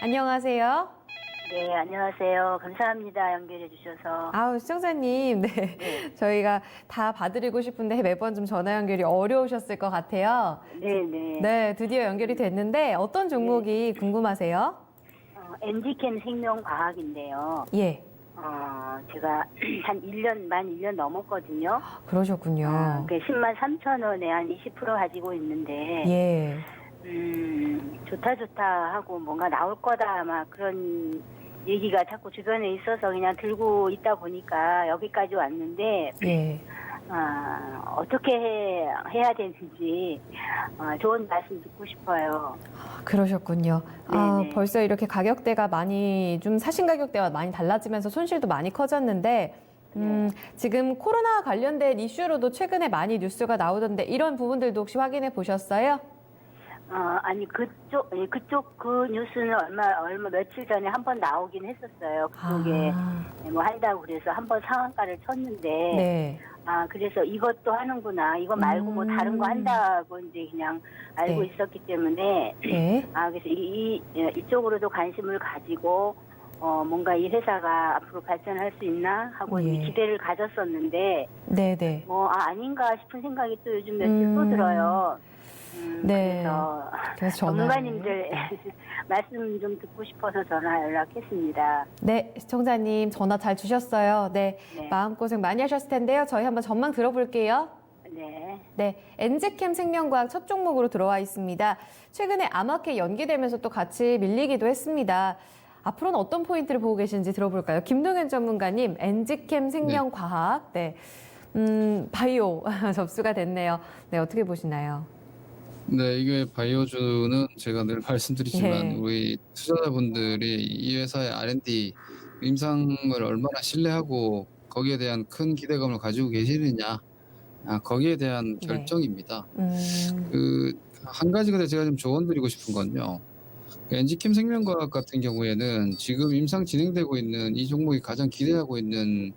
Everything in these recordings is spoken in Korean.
안녕하세요. 네, 안녕하세요. 감사합니다. 연결해 주셔서. 아우, 시청자님, 네. 네, 저희가 다 봐드리고 싶은데 매번 좀 전화 연결이 어려우셨을 것 같아요. 네, 네. 네, 드디어 연결이 됐는데 어떤 종목이 궁금하세요? 엔지캠 생명과학인데요. 예, 제가 한 1년, 만 1년 넘었거든요. 그러셨군요. 그 10만 3천 원에 한 20% 가지고 있는데, 예, 좋다 하고 뭔가 나올 거다, 막 그런 얘기가 자꾸 주변에 있어서 그냥 들고 있다 보니까 여기까지 왔는데, 예. 어떻게 해야 되는지, 좋은 말씀 듣고 싶어요. 그러셨군요. 네네. 벌써 이렇게 가격대가 많이 좀 사신 가격대와 많이 달라지면서 손실도 많이 커졌는데 지금 코로나 관련된 이슈로도 최근에 많이 뉴스가 나오던데 이런 부분들도 혹시 확인해 보셨어요? 아니, 그쪽 그 뉴스는 얼마 며칠 전에 한 번 나오긴 했었어요. 그쪽에 뭐 한다고 그래서 한 번 상한가를 쳤는데, 네. 그래서 이것도 하는구나. 이거 말고 뭐 다른 거 한다고 이제 그냥 알고 네. 있었기 때문에, 네. 그래서 이쪽으로도 관심을 가지고, 뭔가 이 회사가 앞으로 발전할 수 있나 하고 이제 예. 기대를 가졌었는데, 네, 네. 아닌가 싶은 생각이 또 요즘 며칠 또 들어요. 네. 그래서 전화를. 전문가님들 말씀 좀 듣고 싶어서 전화 연락했습니다. 네, 시청자님 전화 잘 주셨어요. 네. 네. 마음고생 많이 하셨을 텐데요. 저희 한번 전망 들어볼게요. 네. 네, 엔지캠 생명과학 첫 종목으로 들어와 있습니다. 최근에 암호화폐 연기되면서 또 같이 밀리기도 했습니다. 앞으로는 어떤 포인트를 보고 계신지 들어볼까요? 김동현 전문가님, 엔지캠 생명과학, 네, 바이오 접수가 됐네요. 네, 어떻게 보시나요? 네, 이게 바이오주는 제가 늘 말씀드리지만 예. 우리 투자자분들이 이 회사의 R&D 임상을 얼마나 신뢰하고 거기에 대한 큰 기대감을 가지고 계시느냐, 거기에 대한 네. 결정입니다. 음, 한 가지 근데 제가 좀 조언드리고 싶은 건요. 엔지캠 생명과학 같은 경우에는 지금 임상 진행되고 있는 이 종목이 가장 기대하고 있는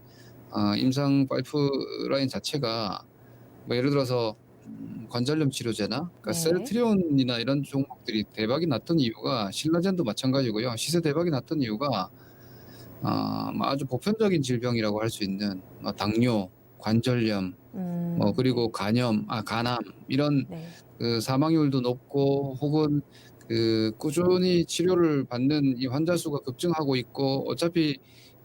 임상 파이프라인 자체가 뭐 예를 들어서 관절염 치료제나 그러니까 네. 셀트리온이나 이런 종목들이 대박이 났던 이유가 신라젠도 마찬가지고요. 시세 대박이 났던 이유가 뭐 아주 보편적인 질병이라고 할 수 있는 뭐 당뇨, 관절염, 뭐 그리고 간암 이런 네. 그 사망률도 높고 혹은 그 꾸준히 치료를 받는 이 환자 수가 급증하고 있고 어차피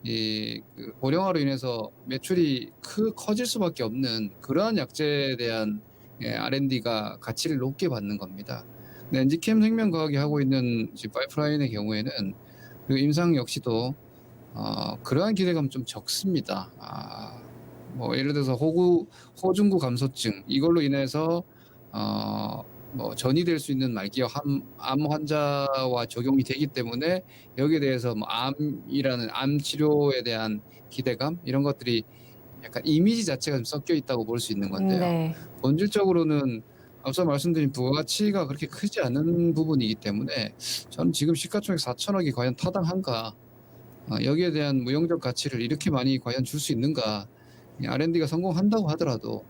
그 고령화로 인해서 매출이 커질 수밖에 없는 그러한 약제에 대한 R&D가 가치를 높게 받는 겁니다. 근데 엔지캠 생명과학이 하고 있는 파이프라인의 경우에는 그 임상 역시도 그러한 기대감은 좀 적습니다. 뭐 예를 들어서 호중구 감소증 이걸로 인해서 뭐 전이될 수 있는 말기암 환자와 적용이 되기 때문에 여기에 대해서 뭐 암이라는 암 치료에 대한 기대감 이런 것들이 약간 이미지 자체가 좀 섞여 있다고 볼 수 있는 건데요. 네. 본질적으로는 앞서 말씀드린 부가가치가 그렇게 크지 않은 부분이기 때문에 저는 지금 시가총액 4천억이 과연 타당한가, 여기에 대한 무형적 가치를 이렇게 많이 과연 줄 수 있는가, R&D가 성공한다고 하더라도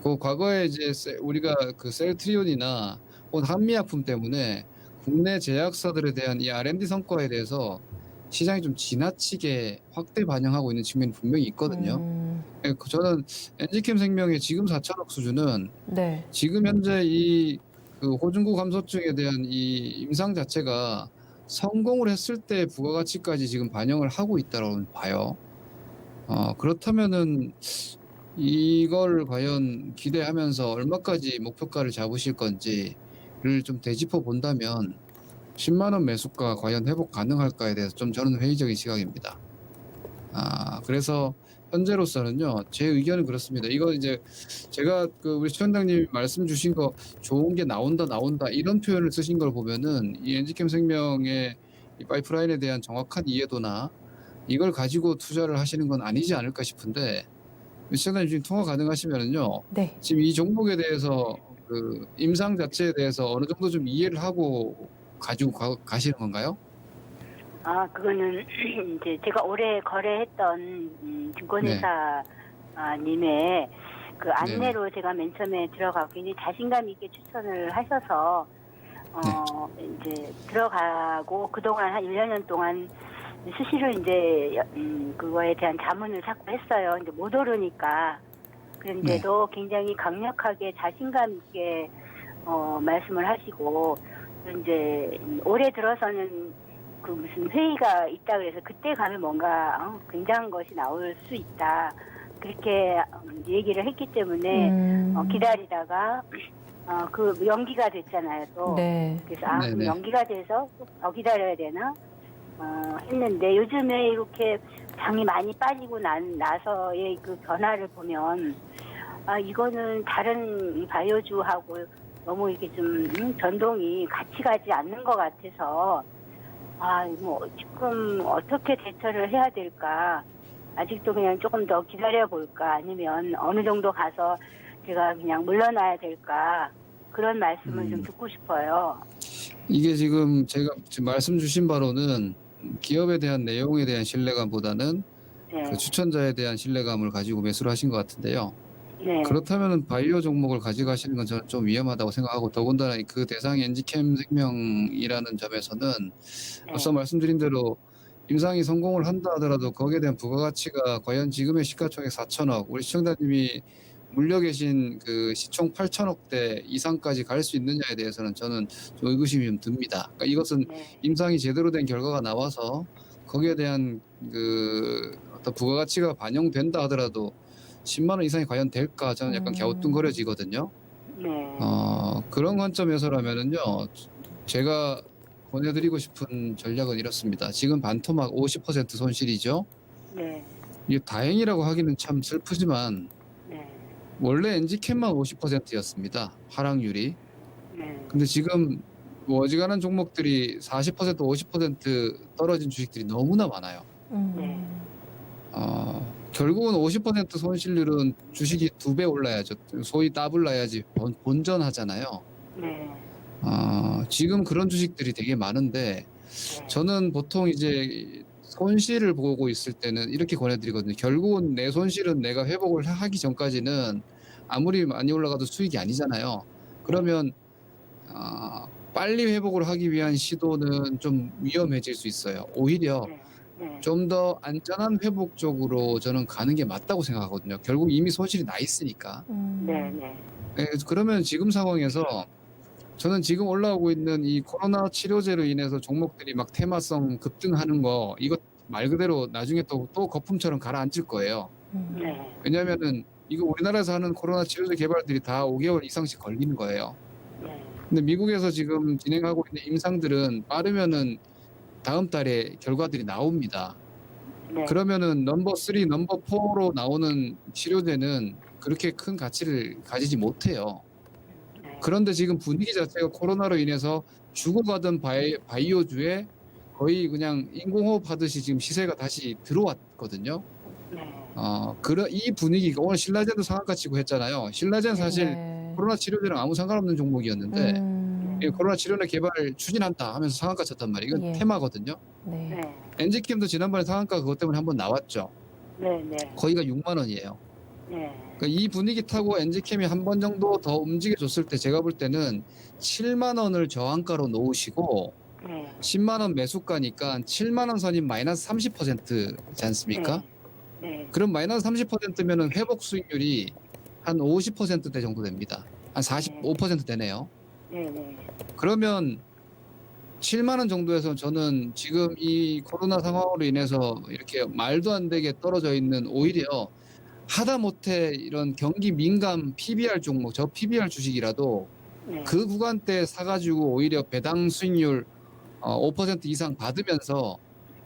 그 과거에 이제 우리가 그 셀트리온이나 혹은 한미약품 때문에 국내 제약사들에 대한 이 R&D 성과에 대해서 시장이 좀 지나치게 확대 반영하고 있는 측면이 분명히 있거든요. 저는 엔지캠 생명의 지금 4천억 수준은 네. 지금 현재 이 그 호중구 감소증에 대한 이 임상 자체가 성공을 했을 때 부가가치까지 지금 반영을 하고 있다고 봐요. 그렇다면은 이걸 과연 기대하면서 얼마까지 목표가를 잡으실 건지를 좀 되짚어 본다면 10만 원 매수가 과연 회복 가능할까에 대해서 좀 저는 회의적인 시각입니다. 그래서 현재로서는요, 제 의견은 그렇습니다. 이거 이제 제가 그 우리 최원장님 말씀 주신 거 좋은 게 나온다 이런 표현을 쓰신 걸 보면은 이 엔지캠 생명의 이 파이프라인에 대한 정확한 이해도나 이걸 가지고 투자를 하시는 건 아니지 않을까 싶은데, 최원장님 지금 통화 가능하시면은요, 네. 지금 이 종목에 대해서 그 임상 자체에 대해서 어느 정도 좀 이해를 하고 가지고 가시는 건가요? 그거는 이제 제가 오래 거래했던 네. 증권회사 님의 그 네네. 안내로 제가 맨 처음에 들어가고 굉장히 자신감 있게 추천을 하셔서 이제 들어가고 그동안 한 1년 동안 수시로 이제 그거에 대한 자문을 자꾸 했어요. 이제 못 오르니까. 그런데도 굉장히 강력하게 자신감 있게 말씀을 하시고 이제 올해 들어서는 그 무슨 회의가 있다 그래서 그때 가면 뭔가 굉장한 것이 나올 수 있다. 그렇게 얘기를 했기 때문에 기다리다가 그 연기가 됐잖아요. 또 네. 그래서 네네. 그럼 연기가 돼서 더 기다려야 되나 했는데 요즘에 이렇게 당이 많이 빠지고 나서의 그 변화를 보면 이거는 다른 이 바이오주하고 너무 이렇게 좀 변동이 같이 가지 않는 것 같아서 뭐 지금 어떻게 대처를 해야 될까? 아직도 그냥 조금 더 기다려 볼까? 아니면 어느 정도 가서 제가 그냥 물러나야 될까? 그런 말씀을 좀 듣고 싶어요. 이게 지금 제가 지금 말씀 주신 바로는 기업에 대한 내용에 대한 신뢰감보다는 네. 그 추천자에 대한 신뢰감을 가지고 매수를 하신 것 같은데요. 네. 그렇다면 바이오 종목을 가져가시는 건 저는 좀 위험하다고 생각하고, 더군다나 그 대상이 엔지캠 생명이라는 점에서는 네. 앞서 말씀드린 대로 임상이 성공을 한다 하더라도 거기에 대한 부가가치가 과연 지금의 시가총액 4천억, 우리 시청자님이 물려 계신 그 시총 8천억대 이상까지 갈 수 있느냐에 대해서는 저는 좀 의구심이 좀 듭니다. 그러니까 이것은 네. 임상이 제대로 된 결과가 나와서 거기에 대한 그 어떤 부가가치가 반영된다 하더라도 10만 원 이상이 과연 될까, 저는 약간 갸우뚱거려지거든요. 네. 그런 관점에서라면은요, 제가 권해드리고 싶은 전략은 이렇습니다. 지금 반토막 50% 손실이죠. 네. 이게 다행이라고 하기는 참 슬프지만 네. 원래 엔지캠만 50%였습니다. 하락률이. 네. 근데 지금 뭐 어지간한 종목들이 40%, 50% 떨어진 주식들이 너무나 많아요. 네. 결국은 50% 손실률은 주식이 2배 올라야죠. 소위 더블 나야지 본전하잖아요. 네. 지금 그런 주식들이 되게 많은데 저는 보통 이제 손실을 보고 있을 때는 이렇게 권해드리거든요. 결국은 내 손실은 내가 회복을 하기 전까지는 아무리 많이 올라가도 수익이 아니잖아요. 그러면 빨리 회복을 하기 위한 시도는 좀 위험해질 수 있어요. 오히려 네. 네. 좀 더 안전한 회복 쪽으로 저는 가는 게 맞다고 생각하거든요. 결국 이미 손실이 나 있으니까. 네. 네. 그러면 지금 상황에서 저는 지금 올라오고 있는 이 코로나 치료제로 인해서 종목들이 막 테마성 급등하는 거, 이거 말 그대로 나중에 또 거품처럼 가라앉을 거예요. 네. 왜냐면은 이거 우리나라에서 하는 코로나 치료제 개발들이 다 5개월 이상씩 걸리는 거예요. 네. 근데 미국에서 지금 진행하고 있는 임상들은 빠르면은 다음 달에 결과들이 나옵니다. 네. 그러면은 넘버 3, 넘버 4로 나오는 치료제는 그렇게 큰 가치를 가지지 못해요. 네. 그런데 지금 분위기 자체가 코로나로 인해서 죽어가던 바이오주에 거의 그냥 인공호흡 하듯이 지금 시세가 다시 들어왔거든요. 네. 이 분위기가 오늘 신라젠도 상한가 치고 했잖아요. 신라젠 사실 네. 코로나 치료제랑 아무 상관없는 종목이었는데 음. 코로나 치료제 개발 추진한다 하면서 상한가 쳤단 말이에요. 이건 예. 테마거든요. 네. 네. 엔지캠도 지난번에 상한가 그것 때문에 한번 나왔죠. 네. 네. 거기가 6만 원이에요. 네. 그러니까 이 분위기 타고 엔지캠이 한 번 정도 더 움직여줬을 때 제가 볼 때는 7만 원을 저항가로 놓으시고 네. 10만 원 매수가니까 7만 원 선이 마이너스 30%지 않습니까? 네. 그럼 마이너스 30%면은 회복 수익률이 한 50%대 정도 됩니다. 한 45% 되네요. 네. 네. 그러면 7만 원 정도에서 저는 지금 이 코로나 상황으로 인해서 이렇게 말도 안 되게 떨어져 있는, 오히려 하다못해 이런 경기 민감 PBR 종목, 저 PBR 주식이라도 네. 그 구간대 사가지고 오히려 배당 수익률 5% 이상 받으면서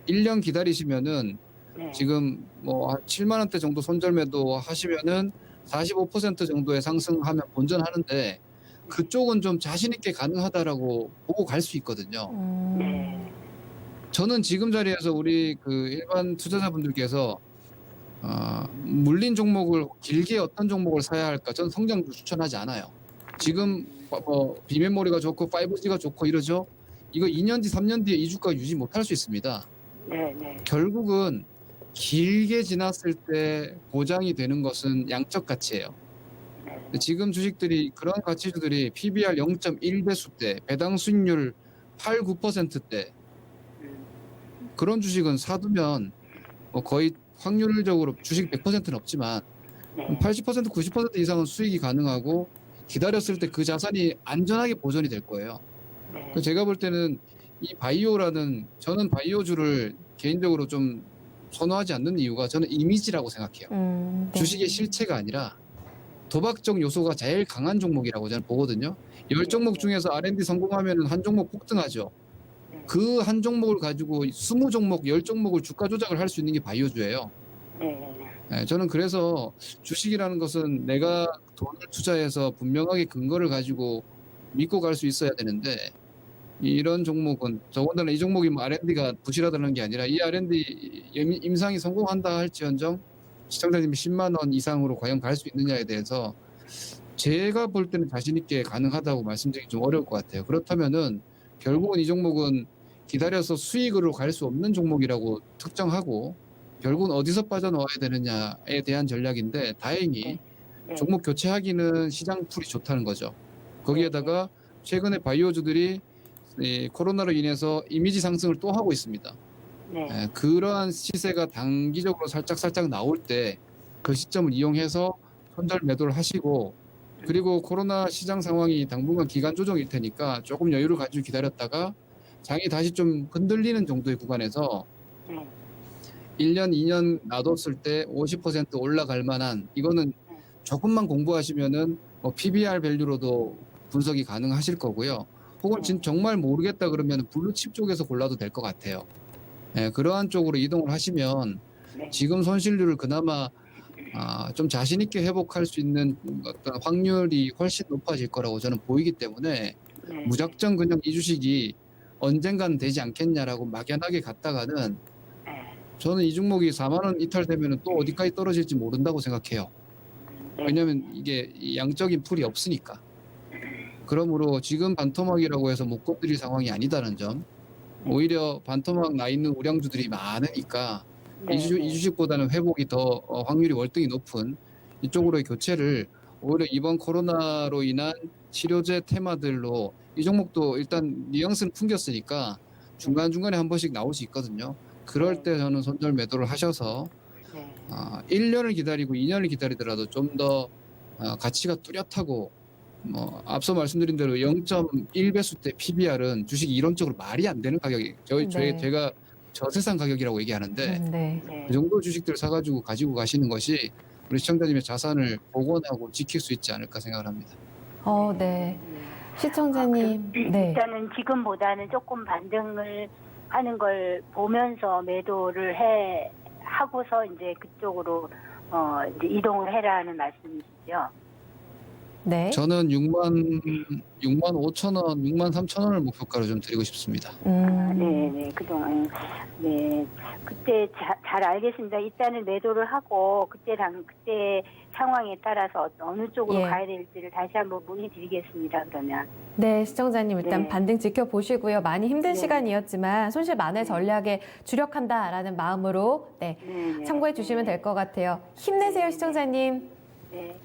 1년 기다리시면은 네. 지금 뭐 한 7만 원대 정도 손절매도 하시면은 45% 정도의 상승하면 본전하는데, 그쪽은 좀 자신 있게 가능하다라고 보고 갈 수 있거든요. 네. 저는 지금 자리에서 우리 그 일반 투자자분들께서 물린 종목을 길게 어떤 종목을 사야 할까? 저는 성장주 추천하지 않아요. 지금 비메모리가 좋고 5G가 좋고 이러죠. 이거 2년 뒤, 3년 뒤에 이 주가 유지 못할 수 있습니다. 네. 네. 결국은 길게 지났을 때 보장이 되는 것은 양적 가치예요. 네. 근데 지금 주식들이 그런 가치주들이 PBR 0.1배수대, 배당 수익률 8, 9%대 그런 주식은 사두면 뭐 거의 확률적으로 주식 100%는 없지만 네. 80%, 90% 이상은 수익이 가능하고 기다렸을 때 그 자산이 안전하게 보존이 될 거예요. 네. 그래서 제가 볼 때는 이 바이오라는 저는 바이오주를 개인적으로 좀 선호하지 않는 이유가 저는 이미지라고 생각해요. 네. 주식의 실체가 아니라 도박적 요소가 제일 강한 종목이라고 저는 보거든요. 10종목 중에서 R&D 성공하면 한 종목 폭등하죠. 네. 그 한 종목을 가지고 20종목, 10종목을 주가 조작을 할 수 있는 게 바이오주예요. 네. 네, 저는 그래서 주식이라는 것은 내가 돈을 투자해서 분명하게 근거를 가지고 믿고 갈 수 있어야 되는데 이런 종목은 더군다나 이 종목이 뭐 R&D가 부실하다는 게 아니라 이 R&D 임상이 성공한다 할지언정 시청자님이 10만 원 이상으로 과연 갈 수 있느냐에 대해서 제가 볼 때는 자신 있게 가능하다고 말씀드리기 좀 어려울 것 같아요. 그렇다면은 결국은 이 종목은 기다려서 수익으로 갈 수 없는 종목이라고 특정하고 결국은 어디서 빠져나와야 되느냐에 대한 전략인데 다행히 네. 종목 교체하기는 시장 풀이 좋다는 거죠. 거기에다가 최근에 바이오주들이 이 코로나로 인해서 이미지 상승을 또 하고 있습니다. 네. 그러한 시세가 단기적으로 살짝 나올 때 그 시점을 이용해서 손절 매도를 하시고 그리고 코로나 시장 상황이 당분간 기간 조정일 테니까 조금 여유를 가지고 기다렸다가 장이 다시 좀 흔들리는 정도의 구간에서 네. 1년, 2년 놔뒀을 때 50% 올라갈 만한 이거는 조금만 공부하시면은 뭐 PBR 밸류로도 분석이 가능하실 거고요. 혹은 정말 모르겠다 그러면 블루칩 쪽에서 골라도 될 것 같아요. 네, 그러한 쪽으로 이동을 하시면 네. 지금 손실률을 그나마 좀 자신 있게 회복할 수 있는 어떤 확률이 훨씬 높아질 거라고 저는 보이기 때문에 네. 무작정 그냥 이 주식이 언젠간 되지 않겠냐라고 막연하게 갔다가는 네. 저는 이 종목이 4만 원 이탈되면 또 어디까지 떨어질지 모른다고 생각해요. 네. 왜냐하면 이게 양적인 풀이 없으니까. 그러므로 지금 반토막이라고 해서 못 건드릴 상황이 아니다는 점. 오히려 반토막 나 있는 우량주들이 많으니까 네. 이 주식보다는 회복이 더 확률이 월등히 높은 이쪽으로의 교체를 오히려 이번 코로나로 인한 치료제 테마들로 이 종목도 일단 뉘앙스는 풍겼으니까 중간중간에 한 번씩 나올 수 있거든요. 그럴 때 저는 손절 매도를 하셔서 네. 1년을 기다리고 2년을 기다리더라도 좀 더 가치가 뚜렷하고 뭐 앞서 말씀드린 대로 0.1배수 대 PBR은 주식이 이론적으로 말이 안 되는 가격이 네. 제가 저세상 가격이라고 얘기하는데 네. 네. 그 정도 주식들 사가지고 가지고 가시는 것이 우리 시청자님의 자산을 복원하고 지킬 수 있지 않을까 생각을 합니다. 네. 시청자님. 네. 일단은 지금보다는 조금 반등을 하는 걸 보면서 매도를 하고서 이제 그쪽으로 이제 이동을 해라는 말씀이시죠. 네. 저는 6만 5천 원, 6만 3천 원을 목표가로 좀 드리고 싶습니다. 네, 그동안 네, 그때 잘 알겠습니다. 일단은 매도를 하고 그때 상황에 따라서 어느 쪽으로 예. 가야 될지를 다시 한번 문의드리겠습니다. 그러면 네, 시청자님 일단 네. 반등 지켜보시고요. 많이 힘든 네. 시간이었지만 손실 만회 네. 전략에 주력한다라는 마음으로 네, 참고해 주시면 될 것 같아요. 힘내세요, 네. 시청자님. 네.